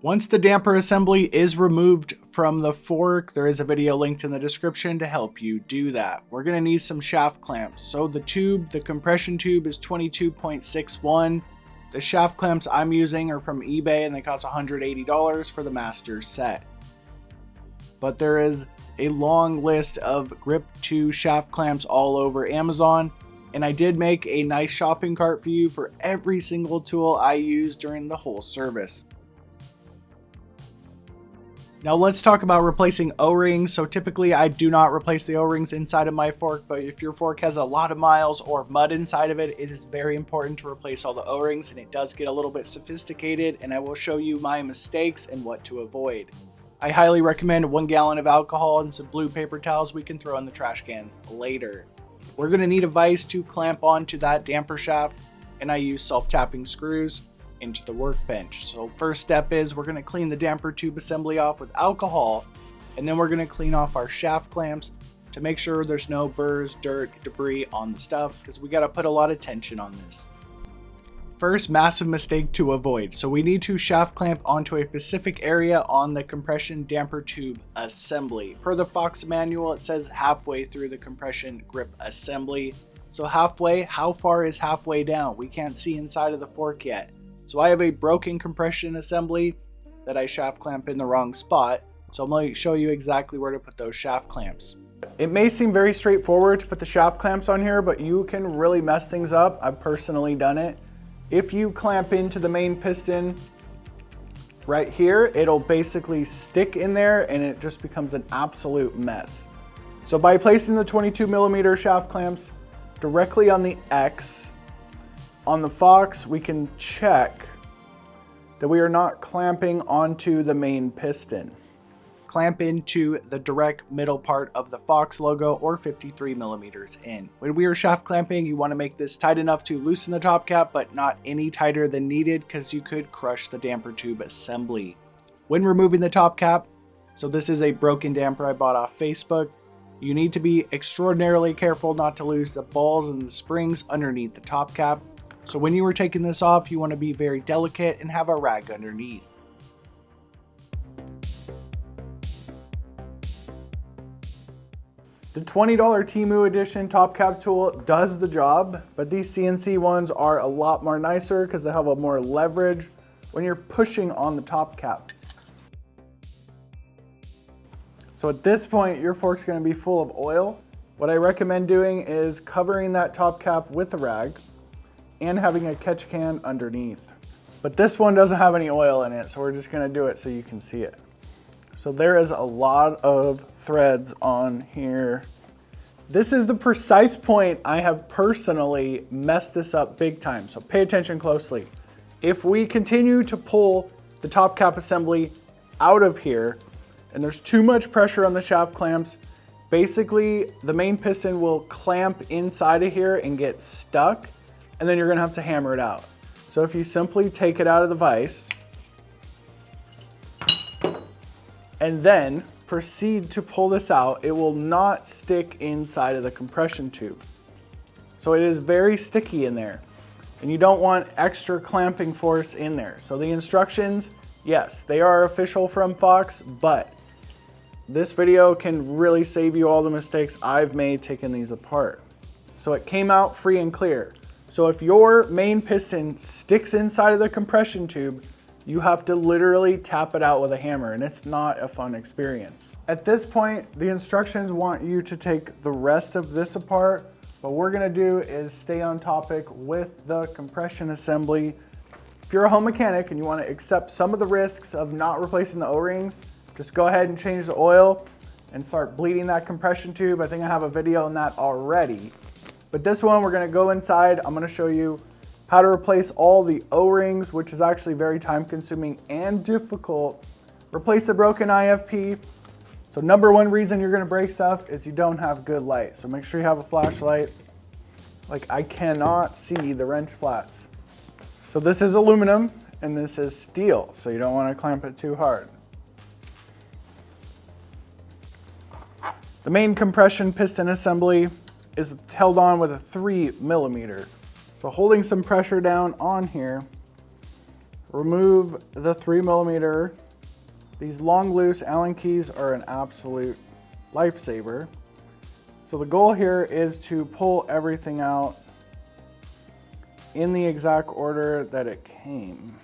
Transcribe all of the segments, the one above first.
Once the damper assembly is removed from the fork, there is a video linked in the description to help you do that. We're going to need some shaft clamps. So the compression tube is 22.61. The shaft clamps I'm using are from eBay and they cost $180 for the master set. But there is a long list of grip 2 shaft clamps all over Amazon. And I did make a nice shopping cart for you for every single tool I use during the whole service. Now let's talk about replacing O-rings. So typically I do not replace the O-rings inside of my fork, but if your fork has a lot of miles or mud inside of it, it is very important to replace all the O-rings, and it does get a little bit sophisticated, and I will show you my mistakes and what to avoid. I highly recommend 1 gallon of alcohol and some blue paper towels we can throw in the trash can later. We're going to need a vise to clamp onto that damper shaft, and I use self-tapping screws into the workbench. So first step is we're going to clean the damper tube assembly off with alcohol, and then we're going to clean off our shaft clamps to make sure there's no burrs, dirt, debris on the stuff, because we got to put a lot of tension on this. First massive mistake to avoid. So we need to shaft clamp onto a specific area on the compression damper tube assembly. Per the Fox manual, it says halfway through the compression grip assembly. So halfway, how far is halfway down? We can't see inside of the fork yet. So I have a broken compression assembly that I shaft clamp in the wrong spot. So I'm going to show you exactly where to put those shaft clamps. It may seem very straightforward to put the shaft clamps on here, but you can really mess things up. I've personally done it. If you clamp into the main piston right here, it'll basically stick in there and it just becomes an absolute mess. So by placing the 22mm shaft clamps directly on the X, on the Fox, we can check that we are not clamping onto the main piston. Clamp into the direct middle part of the Fox logo or 53mm in. When we are shaft clamping, you want to make this tight enough to loosen the top cap, but not any tighter than needed because you could crush the damper tube assembly. When removing the top cap, so this is a broken damper I bought off Facebook, you need to be extraordinarily careful not to lose the balls and the springs underneath the top cap. So when you are taking this off, you want to be very delicate and have a rag underneath. The $20 Temu edition top cap tool does the job, but these CNC ones are a lot more nicer because they have a more leverage when you're pushing on the top cap. So at this point, your fork's going to be full of oil. What I recommend doing is covering that top cap with a rag and having a catch can underneath. But this one doesn't have any oil in it, so we're just gonna do it so you can see it. So there is a lot of threads on here. This is the precise point I have personally messed this up big time, so pay attention closely. If we continue to pull the top cap assembly out of here, and there's too much pressure on the shaft clamps, basically the main piston will clamp inside of here and get stuck, and then you're gonna have to hammer it out. So if you simply take it out of the vise and then proceed to pull this out, it will not stick inside of the compression tube. So it is very sticky in there, and you don't want extra clamping force in there. So the instructions, yes, they are official from Fox, but this video can really save you all the mistakes I've made taking these apart. So it came out free and clear. So if your main piston sticks inside of the compression tube, you have to literally tap it out with a hammer, and it's not a fun experience. At this point, the instructions want you to take the rest of this apart. What we're gonna do is stay on topic with the compression assembly. If you're a home mechanic and you wanna accept some of the risks of not replacing the O-rings, just go ahead and change the oil and start bleeding that compression tube. I think I have a video on that already. But this one, we're gonna go inside. I'm gonna show you how to replace all the O-rings, which is actually very time consuming and difficult. Replace the broken IFP. So number one reason you're gonna break stuff is you don't have good light. So make sure you have a flashlight. Like, I cannot see the wrench flats. So this is aluminum and this is steel. So you don't wanna clamp it too hard. The main compression piston assembly is held on with a 3mm. So holding some pressure down on here, Remove the 3mm. These long loose Allen keys are an absolute lifesaver. So the goal here is to pull everything out in the exact order that it came.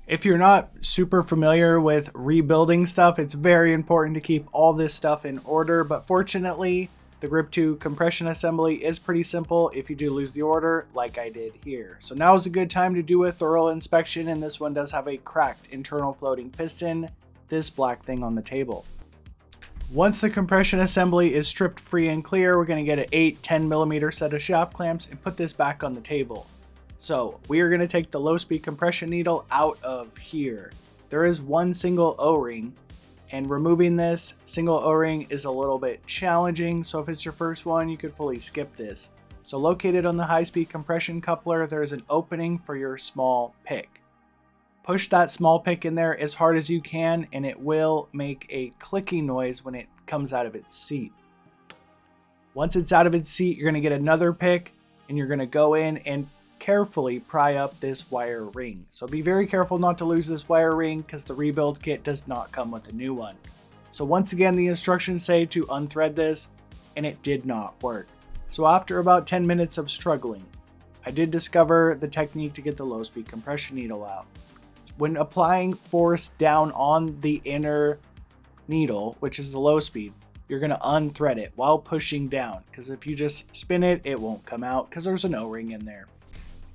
If you're not super familiar with rebuilding stuff, it's very important to keep all this stuff in order, but fortunately, the Grip 2 compression assembly is pretty simple if you do lose the order, like I did here. So now is a good time to do a thorough inspection, and this one does have a cracked internal floating piston, this black thing on the table. Once the compression assembly is stripped free and clear, we're going to get an 8-10mm set of shaft clamps and put this back on the table. So we are going to take the low speed compression needle out of here. There is one single O-ring, and removing this single O-ring is a little bit challenging, so if it's your first one, you could fully skip this. So located on the high-speed compression coupler, there is an opening for your small pick. Push that small pick in there as hard as you can, and it will make a clicking noise when it comes out of its seat. Once it's out of its seat, you're going to get another pick, and you're going to go in and carefully pry up this wire ring. So be very careful not to lose this wire ring because the rebuild kit does not come with a new one. So once again, the instructions say to unthread this, and it did not work. So after about 10 minutes of struggling, I did discover the technique to get the low speed compression needle out. When applying force down on the inner needle, which is the low speed, you're going to unthread it while pushing down, because if you just spin it, it won't come out because there's an O-ring in there.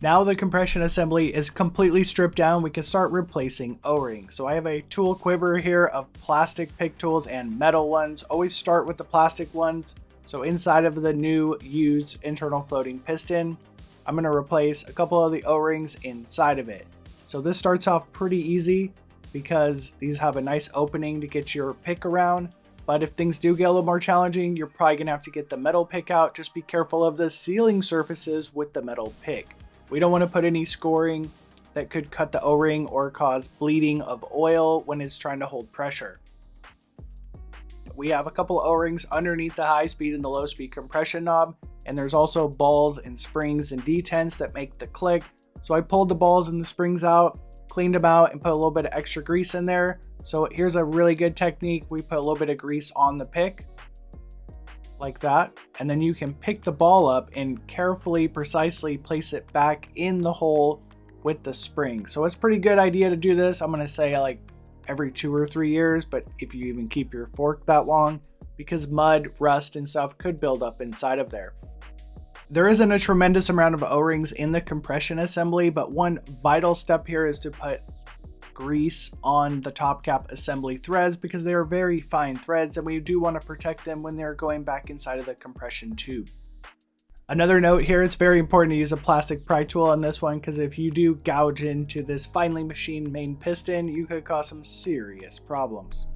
Now the compression assembly is completely stripped down, we can start replacing O-rings. So I have a tool quiver here of plastic pick tools and metal ones. Always start with the plastic ones. So inside of the new used internal floating piston, I'm going to replace a couple of the O-rings inside of it. So this starts off pretty easy because these have a nice opening to get your pick around. But if things do get a little more challenging, you're probably going to have to get the metal pick out. Just be careful of the sealing surfaces with the metal pick. We don't want to put any scoring that could cut the O-ring or cause bleeding of oil when it's trying to hold pressure. We have a couple of O-rings underneath the high speed and the low speed compression knob, and there's also balls and springs and detents that make the click. So I pulled the balls and the springs out, cleaned them out, and put a little bit of extra grease in there. So here's a really good technique. We put a little bit of grease on the pick, like that, and then you can pick the ball up and carefully, precisely place it back in the hole with the spring. So it's a pretty good idea to do this. I'm going to say like every 2 or 3 years, but if you even keep your fork that long, because mud, rust, and stuff could build up inside of there. There isn't a tremendous amount of O-rings in the compression assembly, but one vital step here is to put grease on the top cap assembly threads because they are very fine threads and we do want to protect them when they're going back inside of the compression tube. Another note here, it's very important to use a plastic pry tool on this one because if you do gouge into this finely machined main piston, you could cause some serious problems.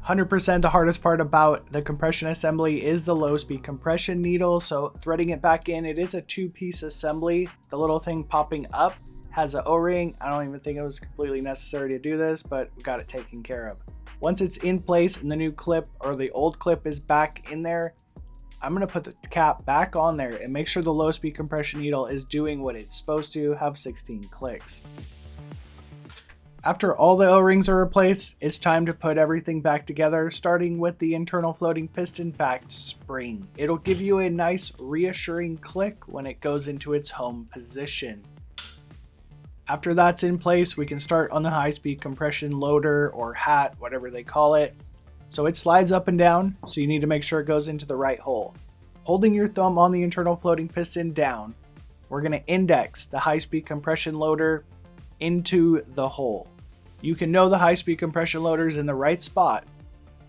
100% the hardest part about the compression assembly is the low speed compression needle, so threading it back in, it is a 2-piece assembly. The little thing popping up has an O-ring. I don't even think it was completely necessary to do this, but we got it taken care of. Once it's in place and the new clip or the old clip is back in there, I'm going to put the cap back on there and make sure the low speed compression needle is doing what it's supposed to, have 16 clicks. After all the O-rings are replaced, it's time to put everything back together, starting with the internal floating piston backed spring. It'll give you a nice reassuring click when it goes into its home position. After that's in place, we can start on the high-speed compression loader or hat, whatever they call it. So it slides up and down, so you need to make sure it goes into the right hole. Holding your thumb on the internal floating piston down, we're going to index the high-speed compression loader into the hole. You can know the high-speed compression loader is in the right spot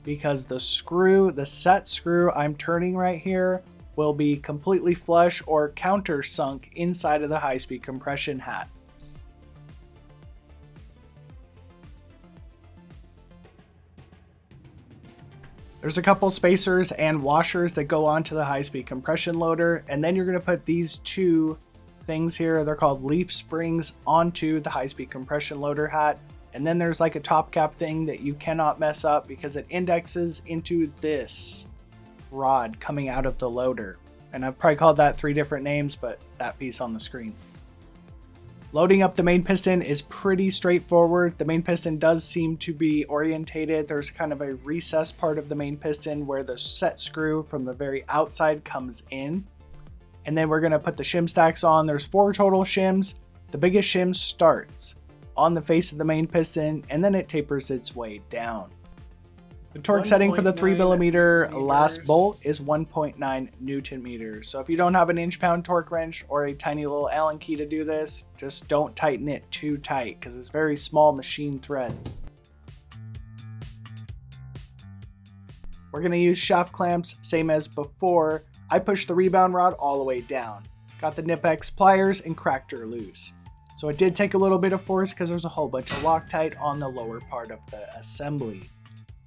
because the screw, the set screw I'm turning right here, will be completely flush or countersunk inside of the high-speed compression hat. There's a couple spacers and washers that go onto the high-speed compression loader, and then you're going to put these two things here, they're called leaf springs, onto the high-speed compression loader hat. And then there's like a top cap thing that you cannot mess up because it indexes into this rod coming out of the loader. And I've probably called that 3 different names, but that piece on the screen. Loading up the main piston is pretty straightforward. The main piston does seem to be orientated. There's kind of a recessed part of the main piston where the set screw from the very outside comes in. And then we're going to put the shim stacks on. There's 4 total shims. The biggest shim starts on the face of the main piston and then it tapers its way down. The torque setting for the 3mm last bolt is 1.9 Newton meters. So if you don't have an inch-pound torque wrench or a tiny little Allen key to do this, just don't tighten it too tight because it's very small machine threads. We're going to use shaft clamps, same as before. I pushed the rebound rod all the way down. Got the Nip-X pliers and cracked her loose. So it did take a little bit of force because there's a whole bunch of Loctite on the lower part of the assembly.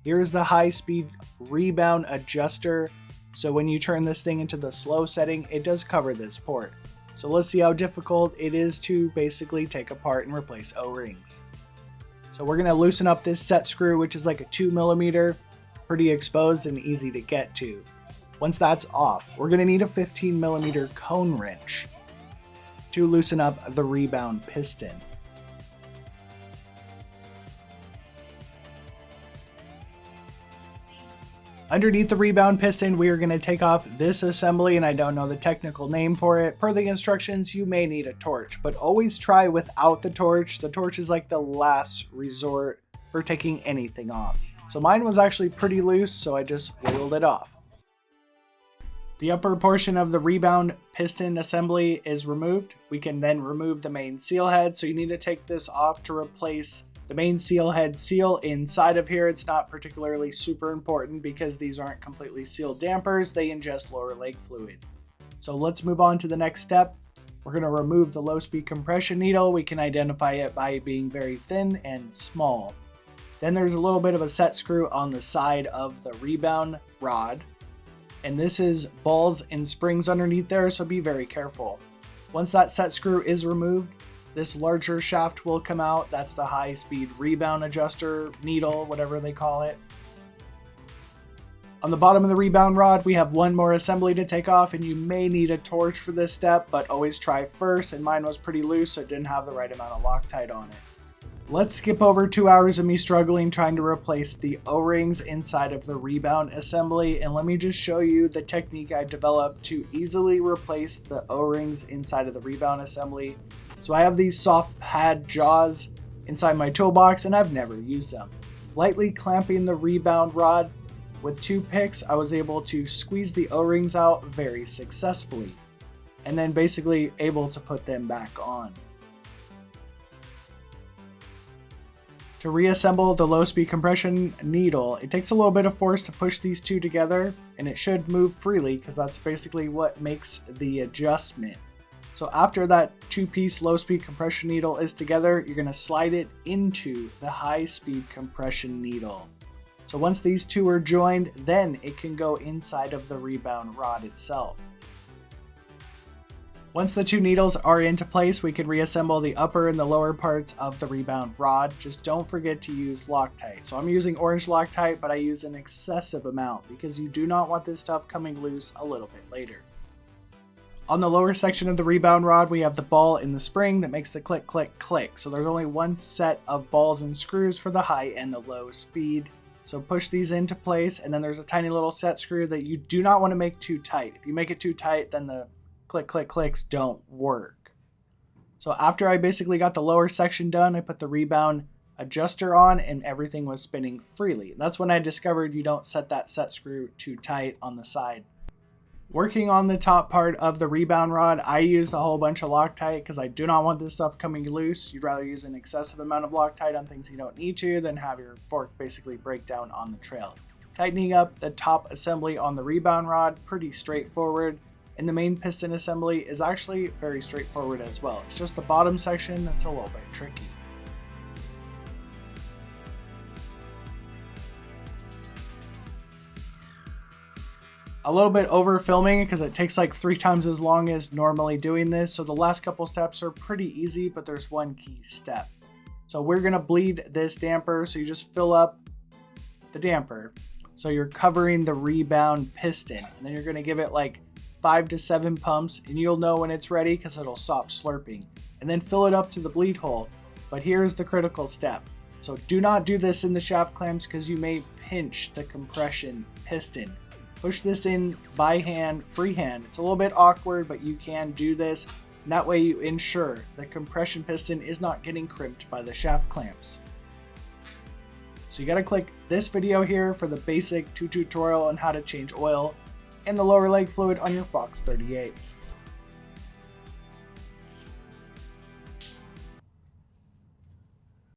Here's the high-speed rebound adjuster. So when you turn this thing into the slow setting, it does cover this port. So let's see how difficult it is to basically take apart and replace O-rings. So we're going to loosen up this set screw, which is like a 2mm, pretty exposed and easy to get to. Once that's off, we're going to need a 15mm cone wrench to loosen up the rebound piston. Underneath the rebound piston, we are going to take off this assembly, and I don't know the technical name for it. Per the instructions, you may need a torch, but always try without the torch. The torch is like the last resort for taking anything off. So mine was actually pretty loose, so I just wheeled it off. The upper portion of the rebound piston assembly is removed. We can then remove the main seal head, so you need to take this off to replace the main seal head seal inside of here. It's not particularly super important because these aren't completely sealed dampers. They ingest lower leg fluid. So let's move on to the next step. We're going to remove the low speed compression needle. We can identify it by being very thin and small. Then there's a little bit of a set screw on the side of the rebound rod. And this is balls and springs underneath there, so be very careful. Once that set screw is removed, this larger shaft will come out. That's the high-speed rebound adjuster needle, whatever they call it. On the bottom of the rebound rod, we have one more assembly to take off, and you may need a torch for this step, but always try first, and mine was pretty loose, so it didn't have the right amount of Loctite on it. Let's skip over 2 hours of me struggling trying to replace the O-rings inside of the rebound assembly, and let me just show you the technique I developed to easily replace the O-rings inside of the rebound assembly. So I have these soft pad jaws inside my toolbox and I've never used them. Lightly clamping the rebound rod with 2 picks, I was able to squeeze the O-rings out very successfully and then basically able to put them back on. To reassemble the low speed compression needle, it takes a little bit of force to push these two together, and it should move freely because that's basically what makes the adjustment. So after that 2-piece low speed compression needle is together, you're going to slide it into the high speed compression needle. So once these two are joined, then it can go inside of the rebound rod itself. Once the 2 needles are into place, we can reassemble the upper and the lower parts of the rebound rod. Just don't forget to use Loctite. So I'm using orange Loctite, but I use an excessive amount because you do not want this stuff coming loose a little bit later. On the lower section of the rebound rod, we have the ball and the spring that makes the click, click, click. So there's only one set of balls and screws for the high and the low speed. So push these into place, and then there's a tiny little set screw that you do not want to make too tight. If you make it too tight, then the click, click, clicks don't work. So after I basically got the lower section done, I put the rebound adjuster on and everything was spinning freely. That's when I discovered you don't set that set screw too tight on the side. Working on the top part of the rebound rod, I used a whole bunch of Loctite because I do not want this stuff coming loose. You'd rather use an excessive amount of Loctite on things you don't need to than have your fork basically break down on the trail. Tightening up the top assembly on the rebound rod, pretty straightforward. And the main piston assembly is actually very straightforward as well. It's just the bottom section that's a little bit tricky. A little bit over filming because it takes like 3 times as long as normally doing this. So the last couple steps are pretty easy, but there's one key step. So we're going to bleed this damper. So you just fill up the damper. So you're covering the rebound piston, and then you're going to give it like 5 to 7 pumps, and you'll know when it's ready because it'll stop slurping. and then fill it up to the bleed hole. But here's the critical step. So do not do this in the shaft clamps because you may pinch the compression piston. Push this in by hand, freehand. It's a little bit awkward, but you can do this. And that way you ensure the compression piston is not getting crimped by the shaft clamps. So you gotta click this video here for the basic tutorial on how to change oil and the lower leg fluid on your Fox 38.